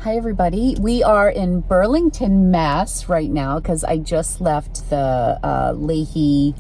Hi everybody. We are in Burlington, Mass right now because I just left the Leahy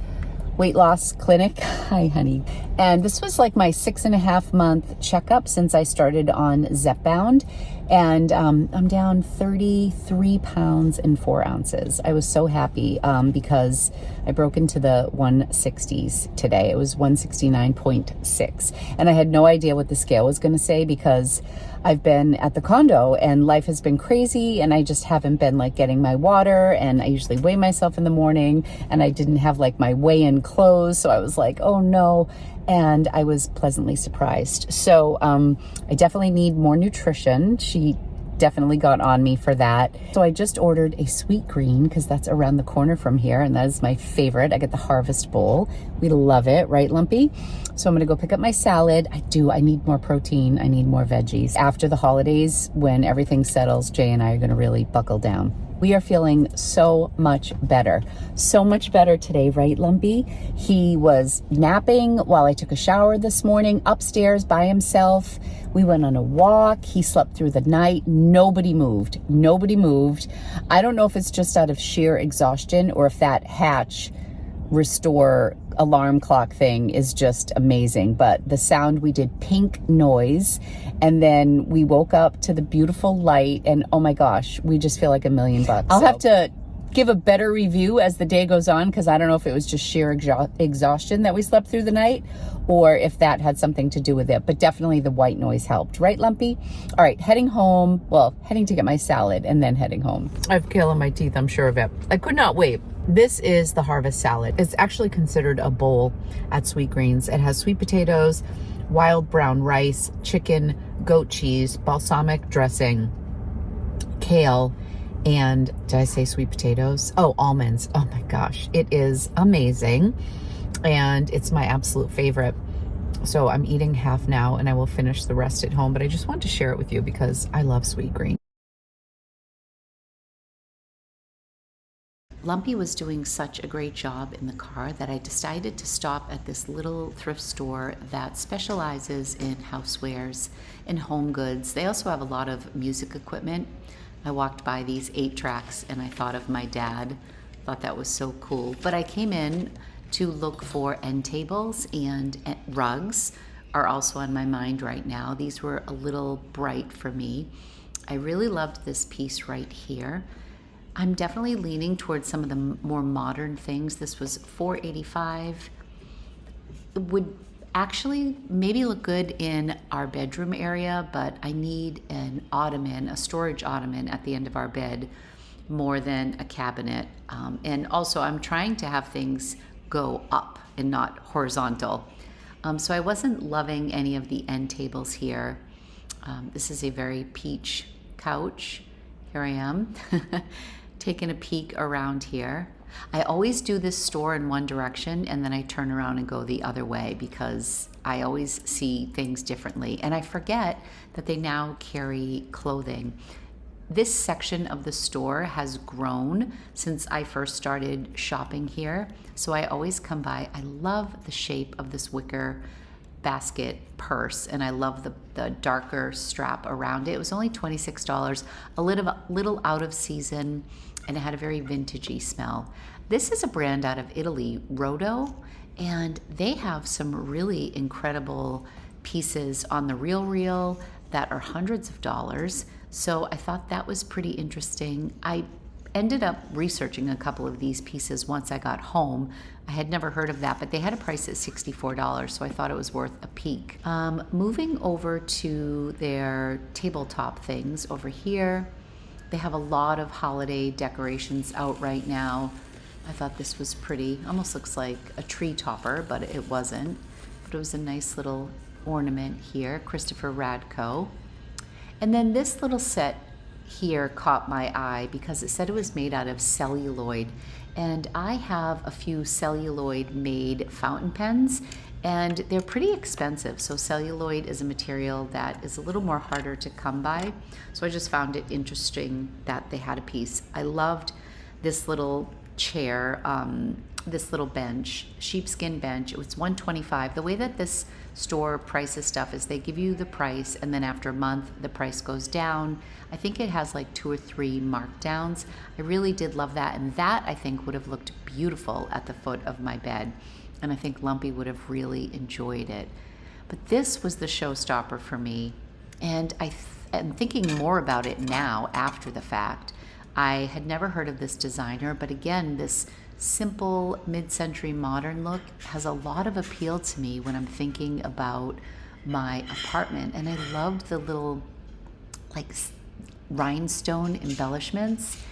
weight loss clinic. Hi honey. And this was like my 6.5-month checkup since I started on Zepbound. And I'm down 33 pounds and 4 ounces. I was so happy because I broke into the 160s today. It was 169.6. And I had no idea what the scale was going to say because I've been at the condo and life has been crazy and I just haven't been like getting my water, and I usually weigh myself in the morning and I didn't have like my weigh-in clothes. So I was like, oh no. And I was pleasantly surprised. So I definitely need more nutrition. She definitely got on me for that. So I just ordered a sweet green because that's around the corner from here, and that is my favorite. I get the harvest bowl. We love it, right, Lumpy? So I'm gonna go pick up my salad. I need more protein. I need more veggies. After the holidays, when everything settles, Jay and I are gonna really buckle down. We are feeling so much better. So much better today, right, Lumpy? He was napping while I took a shower this morning upstairs by himself. We went on a walk. He slept through the night. Nobody moved. Nobody moved. I don't know if it's just out of sheer exhaustion or if that hatch restore alarm clock thing is just amazing. But the sound, we did pink noise, and then we woke up to the beautiful light, and oh my gosh, we just feel like $1 million. I'll have to give a better review as the day goes on because I don't know if it was just sheer exhaustion that we slept through the night or if that had something to do with it, but definitely the white noise helped, right, Lumpy? All right, heading home. Well, heading to get my salad and then heading home. I have kale in my teeth, I'm sure of it. I could not wait. This is the harvest salad. It's actually considered a bowl at Sweet Greens. It has sweet potatoes, wild brown rice, chicken, goat cheese, balsamic dressing, kale, and did I say sweet potatoes? Oh, almonds. Oh my gosh, it is amazing. And it's my absolute favorite. So I'm eating half now and I will finish the rest at home, but I just want to share it with you because I love Sweet Green. Lumpy was doing such a great job in the car that I decided to stop at this little thrift store that specializes in housewares and home goods. They also have a lot of music equipment. I walked by these 8-tracks and I thought of my dad. Thought that was so cool. But I came in to look for end tables, and rugs are also on my mind right now. These were a little bright for me. I really loved this piece right here. I'm definitely leaning towards some of the more modern things. This was $4.85. It would actually maybe look good in our bedroom area, but I need an ottoman, a storage ottoman at the end of our bed more than a cabinet. And also I'm trying to have things go up and not horizontal. So I wasn't loving any of the end tables here. This is a very peach couch. Here I am. Taking a peek around here. I always do this store in one direction and then I turn around and go the other way because I always see things differently, and I forget that they now carry clothing. This section of the store has grown since I first started shopping here, so I always come by. I love the shape of this wicker basket purse, and I love the darker strap around it. It was only $26, a little out of season, and it had a very vintagey smell. This is a brand out of Italy, Rodo, and they have some really incredible pieces on the RealReal that are hundreds of dollars. So I thought that was pretty interesting. I ended up researching a couple of these pieces once I got home. I had never heard of that, but they had a price at $64, so I thought it was worth a peek. Moving over to their tabletop things over here, they have a lot of holiday decorations out right now. I thought this was pretty. Almost looks like a tree topper, but it wasn't. But it was a nice little ornament here, Christopher Radko. And then this little set here caught my eye because it said it was made out of celluloid. And I have a few celluloid made fountain pens, and they're pretty expensive. So celluloid is a material that is a little more harder to come by. So I just found it interesting that they had a piece. I loved this little chair this little bench, sheepskin bench. It was $125. The way that this store prices stuff is they give you the price, and then after a month the price goes down. I think it has like 2 or 3 markdowns. I really did love that, and that I think would have looked beautiful at the foot of my bed, and I think Lumpy would have really enjoyed it. But this was the showstopper for me, and I'm thinking more about it now after the fact. I had never heard of this designer, but again, this simple mid-century modern look has a lot of appeal to me when I'm thinking about my apartment. And I loved the little like rhinestone embellishments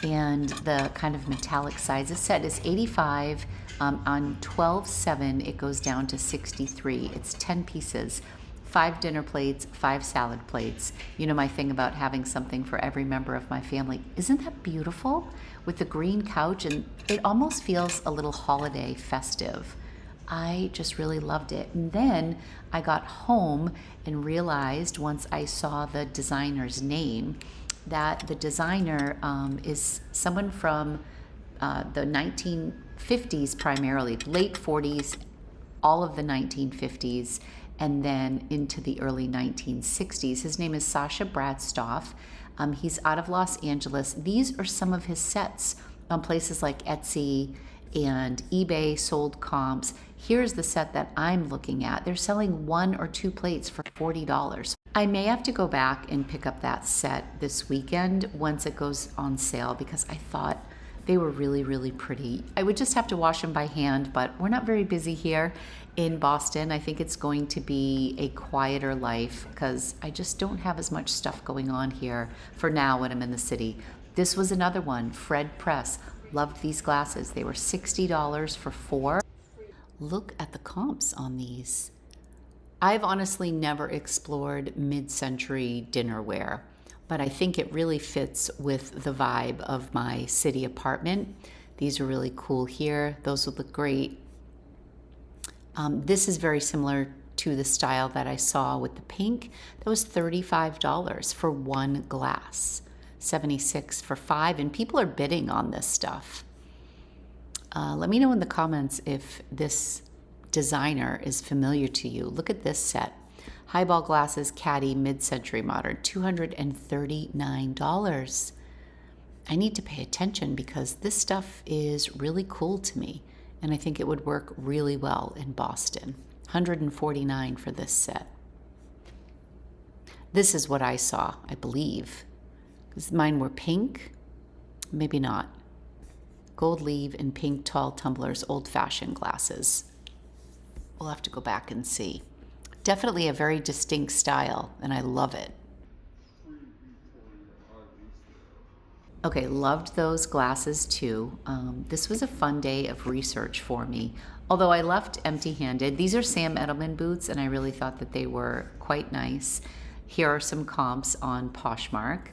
and the kind of metallic size. This set is 85. On 12/7, it goes down to 63. It's 10 pieces. 5 dinner plates, 5 salad plates. You know my thing about having something for every member of my family. Isn't that beautiful? With the green couch, and it almost feels a little holiday festive. I just really loved it. And then I got home and realized once I saw the designer's name that the designer is someone from the 1950s primarily, late 40s, all of the 1950s, and then into the early 1960s. His name is Sacha Bradstoff. He's out of Los Angeles. These are some of his sets on places like Etsy and eBay sold comps. Here's the set that I'm looking at. They're selling 1 or 2 plates for $40. I may have to go back and pick up that set this weekend once it goes on sale because I thought they were really, really pretty. I would just have to wash them by hand, but we're not very busy here in Boston. I think it's going to be a quieter life because I just don't have as much stuff going on here for now when I'm in the city. This was another one, Fred Press. Loved these glasses. They were $60 for 4. Look at the comps on these. I've honestly never explored mid-century dinnerware, but I think it really fits with the vibe of my city apartment. These are really cool here. Those would look great. This is very similar to the style that I saw with the pink. That was $35 for 1 glass, $76 for 5, and people are bidding on this stuff. Let me know in the comments if this designer is familiar to you. Look at this set. Highball glasses, caddy, mid-century modern, $239. I need to pay attention because this stuff is really cool to me, and I think it would work really well in Boston. $149 for this set. This is what I saw, I believe. Because mine were pink, maybe not. Gold leaf and pink tall tumblers, old-fashioned glasses. We'll have to go back and see. Definitely a very distinct style, and I love it. Okay, loved those glasses too. This was a fun day of research for me. Although I left empty-handed. These are Sam Edelman boots, and I really thought that they were quite nice. Here are some comps on Poshmark.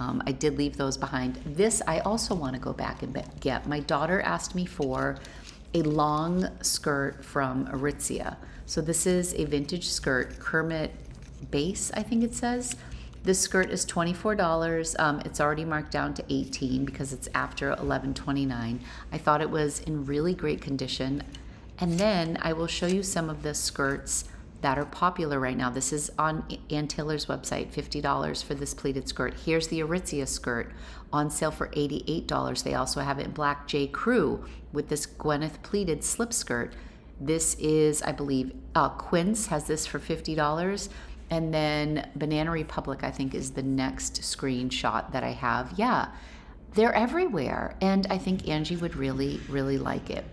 I did leave those behind. This I also want to go back and get. My daughter asked me for a long skirt from Aritzia. So this is a vintage skirt, Kermit base, I think it says. This skirt is $24. It's already marked down to $18 because it's after $11.29. I thought it was in really great condition. And then I will show you some of the skirts that are popular right now. This is on Ann Taylor's website, $50 for this pleated skirt. Here's the Aritzia skirt on sale for $88. They also have it in black J. Crew with this Gwyneth pleated slip skirt. This is, I believe, Quince has this for $50. And then Banana Republic, I think, is the next screenshot that I have. Yeah, they're everywhere. And I think Angie would really, really like it.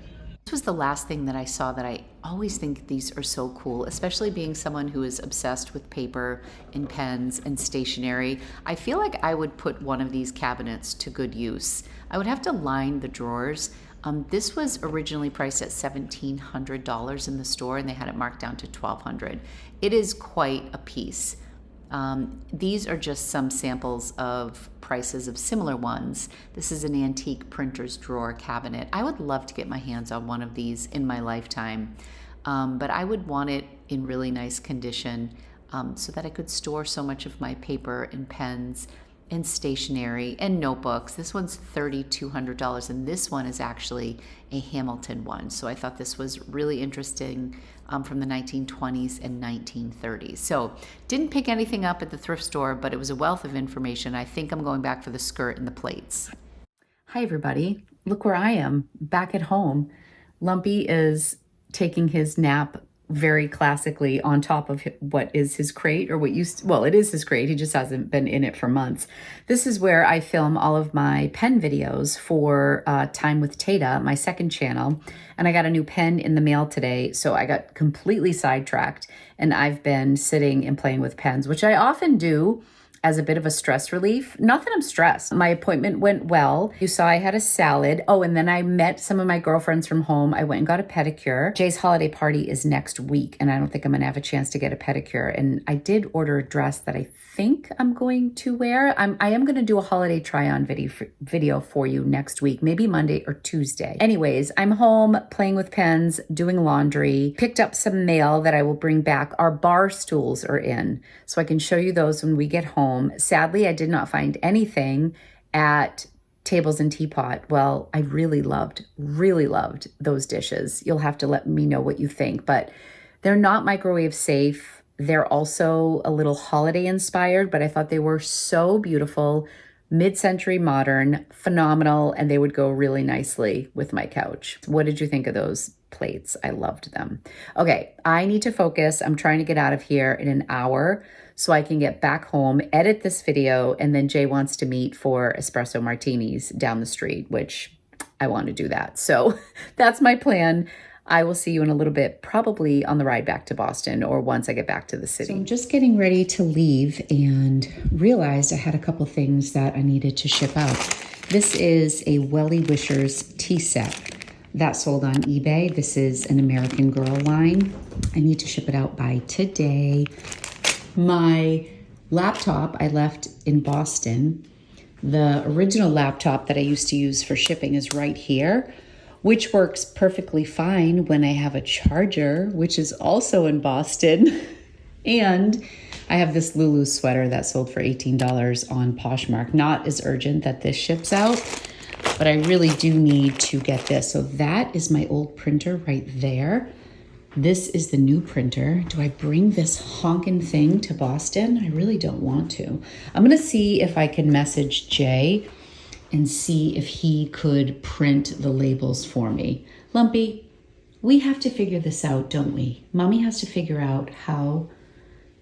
This was the last thing that I saw that I always think these are so cool, especially being someone who is obsessed with paper and pens and stationery. I feel like I would put one of these cabinets to good use. I would have to line the drawers. This was originally priced at $1,700 in the store, and they had it marked down to $1,200. It is quite a piece. These are just some samples of prices of similar ones. This is an antique printer's drawer cabinet. I would love to get my hands on one of these in my lifetime, but I would want it in really nice condition so that I could store so much of my paper and pens and stationery and notebooks. This one's $3,200, and this one is actually a Hamilton one. So I thought this was really interesting, from the 1920s and 1930s. So didn't pick anything up at the thrift store, but it was a wealth of information. I think I'm going back for the skirt and the plates. Hi everybody, look where I am, back at home. Lumpy is taking his nap very classically on top of what is his crate, or what used to, well, it is his crate. He just hasn't been in it for months. This is where I film all of my pen videos for Time with Tata, my second channel. And I got a new pen in the mail today, so I got completely sidetracked, and I've been sitting and playing with pens, which I often do as a bit of a stress relief. Not that I'm stressed. My appointment went well. You saw I had a salad. Oh, and then I met some of my girlfriends from home. I went and got a pedicure. Jay's holiday party is next week, and I don't think I'm gonna have a chance to get a pedicure. And I did order a dress that I think I'm going to wear. I am gonna do a holiday try-on video for you next week, maybe Monday or Tuesday. Anyways, I'm home playing with pens, doing laundry, picked up some mail that I will bring back. Our bar stools are in, so I can show you those when we get home. Sadly, I did not find anything at Tables and Teapot. Well, I really loved those dishes. You'll have to let me know what you think, but they're not microwave safe. They're also a little holiday inspired, but I thought they were so beautiful, mid-century modern, phenomenal, and they would go really nicely with my couch. What did you think of those plates? I loved them. Okay, I need to focus. I'm trying to get out of here in an hour so I can get back home, edit this video, and then Jay wants to meet for espresso martinis down the street, which I want to do that. So that's my plan. I will see you in a little bit, probably on the ride back to Boston or once I get back to the city. So I'm just getting ready to leave and realized I had a couple things that I needed to ship out. This is a Welly Wishers tea set that sold on eBay. This is an American Girl line. I need to ship it out by today. My laptop I left in Boston. The original laptop that I used to use for shipping is right here, which works perfectly fine when I have a charger, which is also in Boston. And I have this Lulu sweater that sold for $18 on Poshmark. Not as urgent that this ships out, but I really do need to get this. So that is my old printer right there. This is the new printer. Do I bring this honkin' thing to Boston? I really don't want to. I'm gonna see if I can message Jay and see if he could print the labels for me. Lumpy, we have to figure this out, don't we? Mommy has to figure out how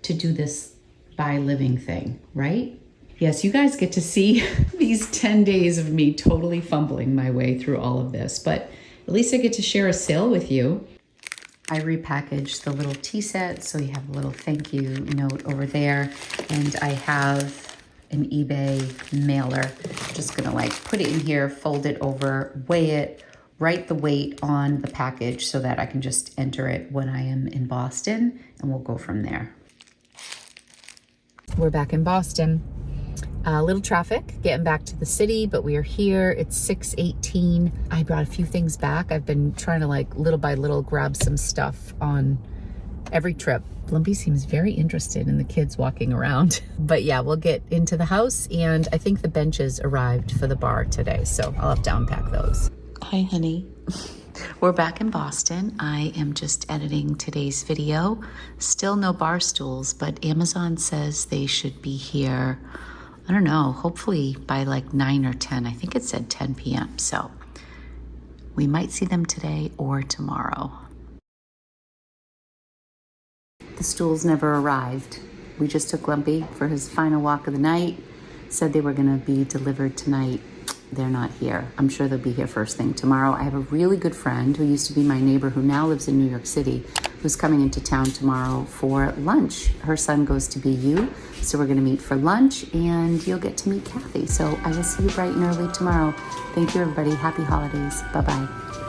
to do this buy living thing, right? Yes, you guys get to see these 10 days of me totally fumbling my way through all of this, but at least I get to share a sale with you. I repackaged the little tea set, so you have a little thank you note over there, and I have an eBay mailer. Just gonna like put it in here, fold it over, weigh it, write the weight on the package so that I can just enter it when I am in Boston, and we'll go from there. We're back in Boston. A little traffic getting back to the city, but we are here. It's 6:18. I brought a few things back. I've been trying to like little by little grab some stuff on every trip. Lumpy seems very interested in the kids walking around. But yeah, we'll get into the house, and I think the benches arrived for the bar today, so I'll have to unpack those. Hi, honey. We're back in Boston. I am just editing today's video. Still no bar stools, but Amazon says they should be here, I don't know, hopefully by like 9 or 10. I think it said 10 p.m. So we might see them today or tomorrow. The stools never arrived. We just took Lumpy for his final walk of the night. Said they were gonna be delivered tonight. They're not here. I'm sure they'll be here first thing tomorrow. I have a really good friend who used to be my neighbor who now lives in New York City, who's coming into town tomorrow for lunch. Her son goes to BU, so we're gonna meet for lunch, and you'll get to meet Kathy. So I will see you bright and early tomorrow. Thank you, everybody. Happy holidays. Bye-bye.